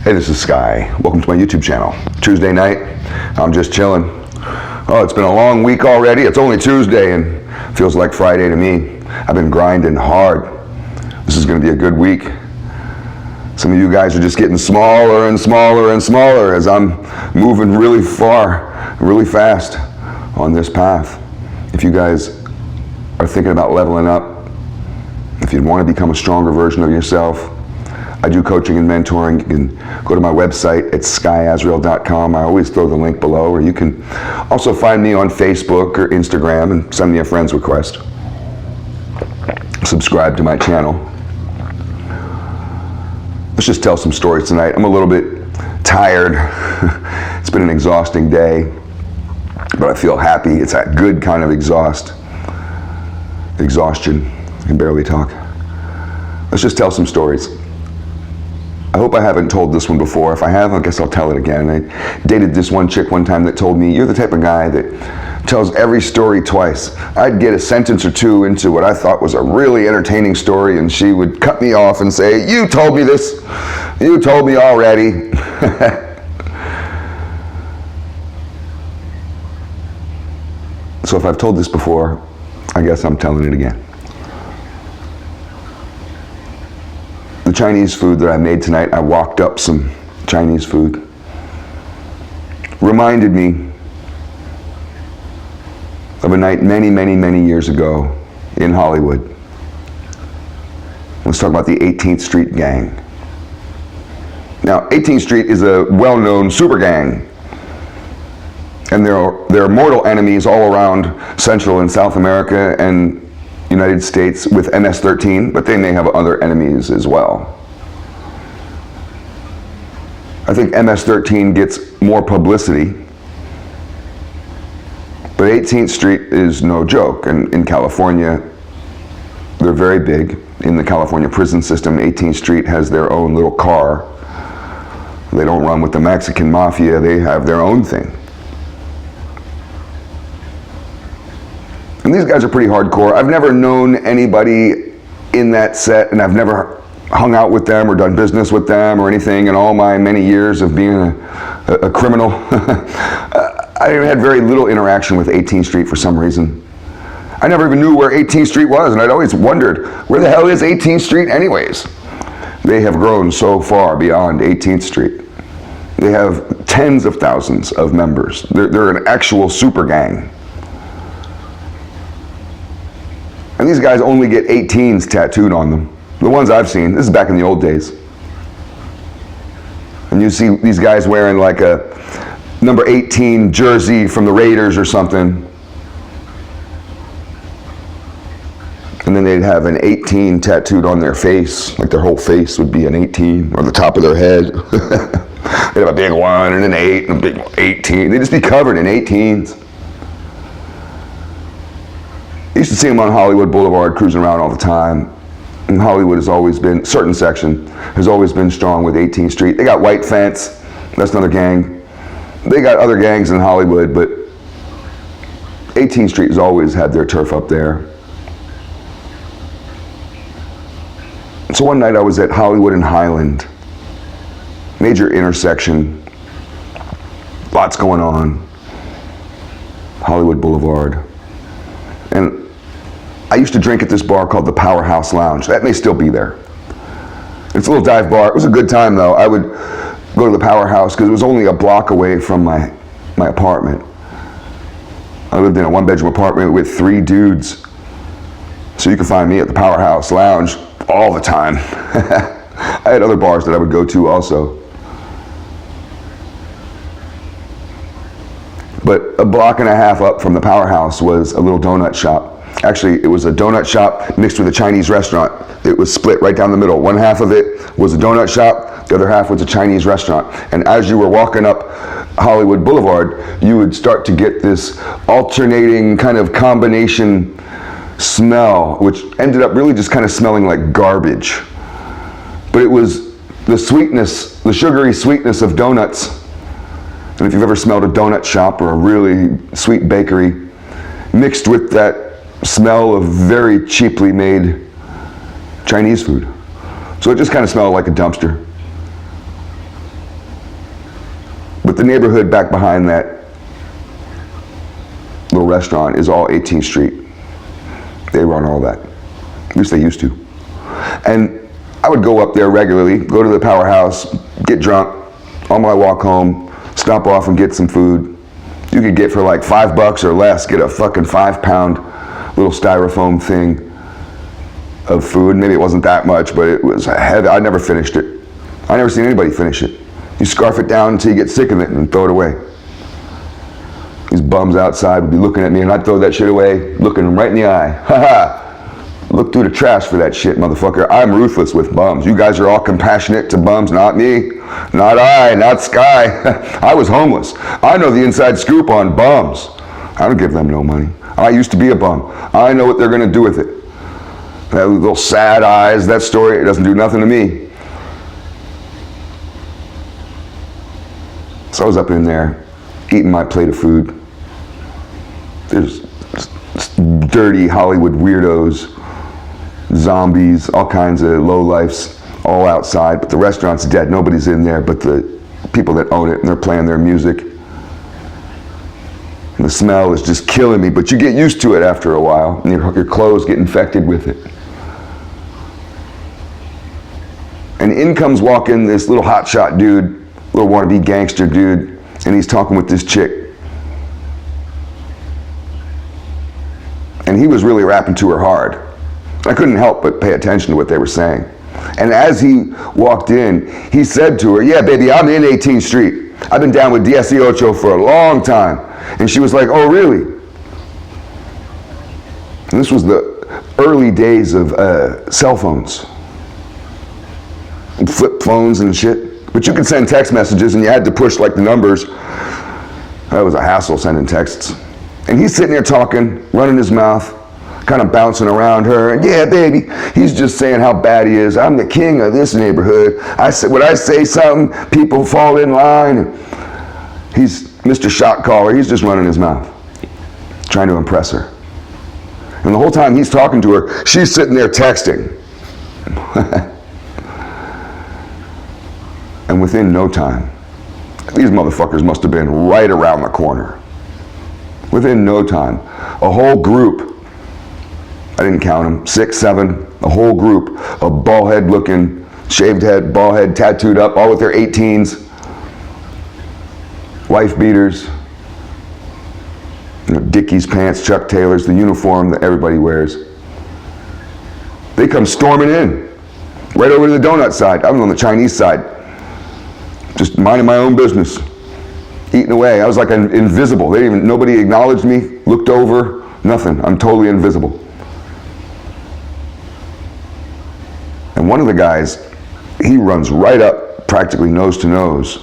Hey, this is Sky. Welcome to my YouTube channel. Tuesday night, I'm just chilling. Oh, it's been a long week already. It's only Tuesday and feels like Friday to me. I've been grinding hard. This is going to be a good week. Some of you guys are just getting smaller and smaller and smaller as I'm moving really far, really fast on this path. If you guys are thinking about leveling up, if you want to become a stronger version of yourself, I do coaching and mentoring. You can go to my website at skyazrael.com. I always throw the link below, or you can also find me on Facebook or Instagram and send me a friend's request. Subscribe to my channel. Let's just tell some stories tonight. I'm a little bit tired. It's been an exhausting day, but I feel happy. It's that good kind of exhaustion. I can barely talk. Let's just tell some stories. I hope I haven't told this one before. If I have, I guess I'll tell it again. I dated this one chick one time that told me, "You're the type of guy that tells every story twice." I'd get a sentence or two into what I thought was a really entertaining story, and she would cut me off and say, "You told me this. You told me already." So if I've told this before, I guess I'm telling it again. The Chinese food that I made tonight, I walked up some Chinese food, reminded me of a night many, many, many years ago in Hollywood. Let's talk about the 18th Street Gang. Now, 18th Street is a well-known super gang, and there are mortal enemies all around Central and South America and United States with MS-13, but they may have other enemies as well. I think MS-13 gets more publicity, but 18th Street is no joke. And in California, they're very big. In the California prison system, 18th Street has their own little car. They don't run with the Mexican mafia, they have their own thing. And these guys are pretty hardcore. I've never known anybody in that set, and I've never hung out with them or done business with them or anything in all my many years of being a criminal. I had very little interaction with 18th Street for some reason. I never even knew where 18th Street was, and I'd always wondered, where the hell is 18th Street anyways? They have grown so far beyond 18th Street. They have tens of thousands of members. They're an actual super gang. And these guys only get 18s tattooed on them. The ones I've seen, this is back in the old days. And you see these guys wearing like a number 18 jersey from the Raiders or something. And then they'd have an 18 tattooed on their face, like their whole face would be an 18, or the top of their head. They'd have a big 1 and an 8 and a big 18. They'd just be covered in 18s. I used to see them on Hollywood Boulevard cruising around all the time. And Hollywood has always been, certain section, has always been strong with 18th Street. They got White Fence, that's another gang. They got other gangs in Hollywood, but 18th Street has always had their turf up there. So one night I was at Hollywood and Highland, major intersection, lots going on, Hollywood Boulevard. And I used to drink at this bar called the Powerhouse Lounge. That may still be there. It's a little dive bar. It was a good time though. I would go to the Powerhouse because it was only a block away from my apartment. I lived in a 1-bedroom apartment with 3 dudes. So you can find me at the Powerhouse Lounge all the time. I had other bars that I would go to also. But a block and a half up from the Powerhouse was a little donut shop. Actually, it was a donut shop mixed with a Chinese restaurant. It was split right down the middle. One half of it was a donut shop, the other half was a Chinese restaurant. And as you were walking up Hollywood Boulevard, you would start to get this alternating kind of combination smell, which ended up really just kind of smelling like garbage. But it was the sweetness, the sugary sweetness of donuts. And if you've ever smelled a donut shop or a really sweet bakery, mixed with that smell of very cheaply made Chinese food. So it just kind of smelled like a dumpster. But the neighborhood back behind that little restaurant is all 18th Street. They run all that. At least they used to. And I would go up there regularly, go to the powerhouse, get drunk, on my walk home, stop off and get some food. You could get for like $5 or less, get a fucking 5-pound little styrofoam thing of food. Maybe it wasn't that much, but it was heavy. I never finished it. I never seen anybody finish it. You scarf it down until you get sick of it and throw it away. These bums outside would be looking at me and I'd throw that shit away, looking them right in the eye. Ha ha! Look through the trash for that shit, motherfucker. I'm ruthless with bums. You guys are all compassionate to bums, not me. Not I, not Sky. I was homeless. I know the inside scoop on bums. I don't give them no money. I used to be a bum. I know what they're gonna do with it. That little sad eyes, that story, it doesn't do nothing to me. So I was up in there, eating my plate of food. There's dirty Hollywood weirdos, zombies, all kinds of lowlifes, all outside, but the restaurant's dead. Nobody's in there but the people that own it, and they're playing their music. And the smell is just killing me, but you get used to it after a while, and your clothes get infected with it. And in comes walking this little hotshot dude, little wannabe gangster dude, and he's talking with this chick. And he was really rapping to her hard. I couldn't help but pay attention to what they were saying. And as he walked in, he said to her, "Yeah, baby, I'm in 18th Street. I've been down with 18 for a long time." And she was like, "Oh, really?" And this was the early days of cell phones. And flip phones and shit. But you could send text messages and you had to push like the numbers. That was a hassle, sending texts. And he's sitting there talking, running his mouth, kind of bouncing around her. And yeah, baby, he's just saying how bad he is. I'm the king of this neighborhood. When I say something, people fall in line. He's Mr. Shot Caller. He's just running his mouth, trying to impress her. And the whole time he's talking to her, she's sitting there texting. And within no time, these motherfuckers must have been right around the corner. Within no time, a whole group, I didn't count them, 6, 7, a whole group of bald head looking, shaved head, bald head, tattooed up, all with their 18s, wife beaters, Dickies pants, Chuck Taylors, the uniform that everybody wears. They come storming in, right over to the donut side. I was on the Chinese side, just minding my own business, eating away. I was like invisible. Nobody acknowledged me, looked over, nothing. I'm totally invisible. And one of the guys, he runs right up, practically nose to nose,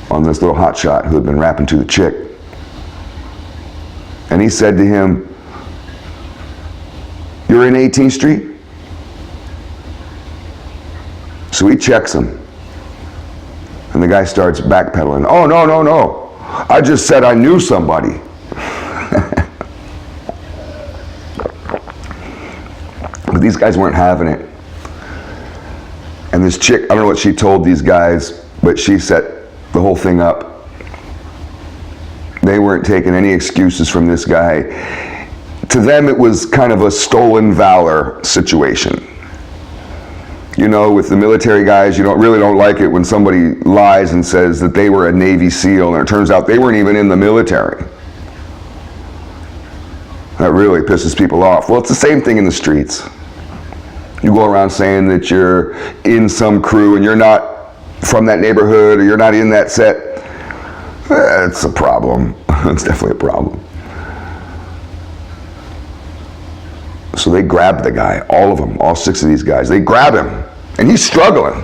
on this little hotshot who had been rapping to the chick. And he said to him, "You're in 18th Street?" So he checks him. And the guy starts backpedaling. "Oh, no, no, no. I just said I knew somebody." But these guys weren't having it. And this chick, I don't know what she told these guys, but she set the whole thing up. They weren't taking any excuses from this guy. To them, it was kind of a stolen valor situation. You know, with the military guys, you really don't like it when somebody lies and says that they were a Navy SEAL, and it turns out they weren't even in the military. That really pisses people off. Well, it's the same thing in the streets. You go around saying that you're in some crew and you're not from that neighborhood or you're not in that set. It's a problem. It's definitely a problem. So they grabbed the guy, all of them, all 6 of these guys. They grab him, and he's struggling.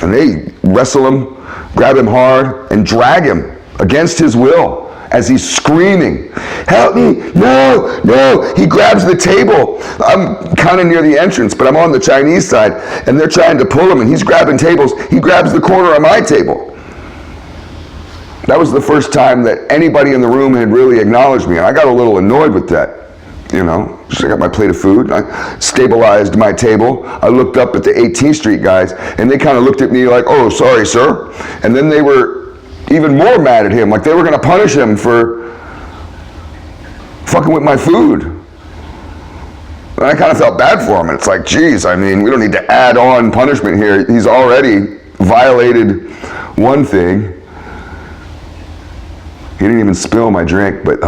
And they wrestle him, grab him hard, and drag him against his will as he's screaming, "Help me, no, no." He grabs the table. I'm kind of near the entrance, but I'm on the Chinese side, and they're trying to pull him, and he's grabbing tables. He grabs the corner of my table. That was the first time that anybody in the room had really acknowledged me, and I got a little annoyed with that. You know, so I got my plate of food, I stabilized my table, I looked up at the 18th Street guys, and they kind of looked at me like, "Oh, sorry, sir." And then they were even more mad at him, like they were going to punish him for fucking with my food. And I kind of felt bad for him. And it's like, geez, I mean, we don't need to add on punishment here. He's already violated one thing. He didn't even spill my drink, but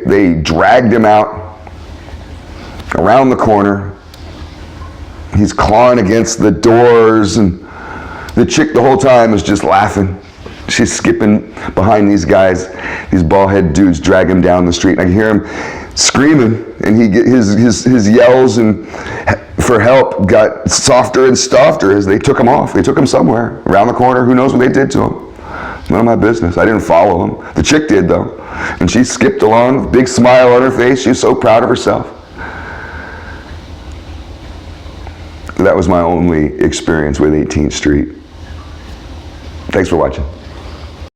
they dragged him out around the corner. He's clawing against the doors, and the chick the whole time is just laughing. She's skipping behind these guys, these bald-head dudes drag him down the street. And I can hear him screaming, and his yells and for help got softer and softer as they took him off. They took him somewhere around the corner. Who knows what they did to him? None of my business. I didn't follow him. The chick did, though. And she skipped along with a big smile on her face. She was so proud of herself. That was my only experience with 18th Street. Thanks for watching.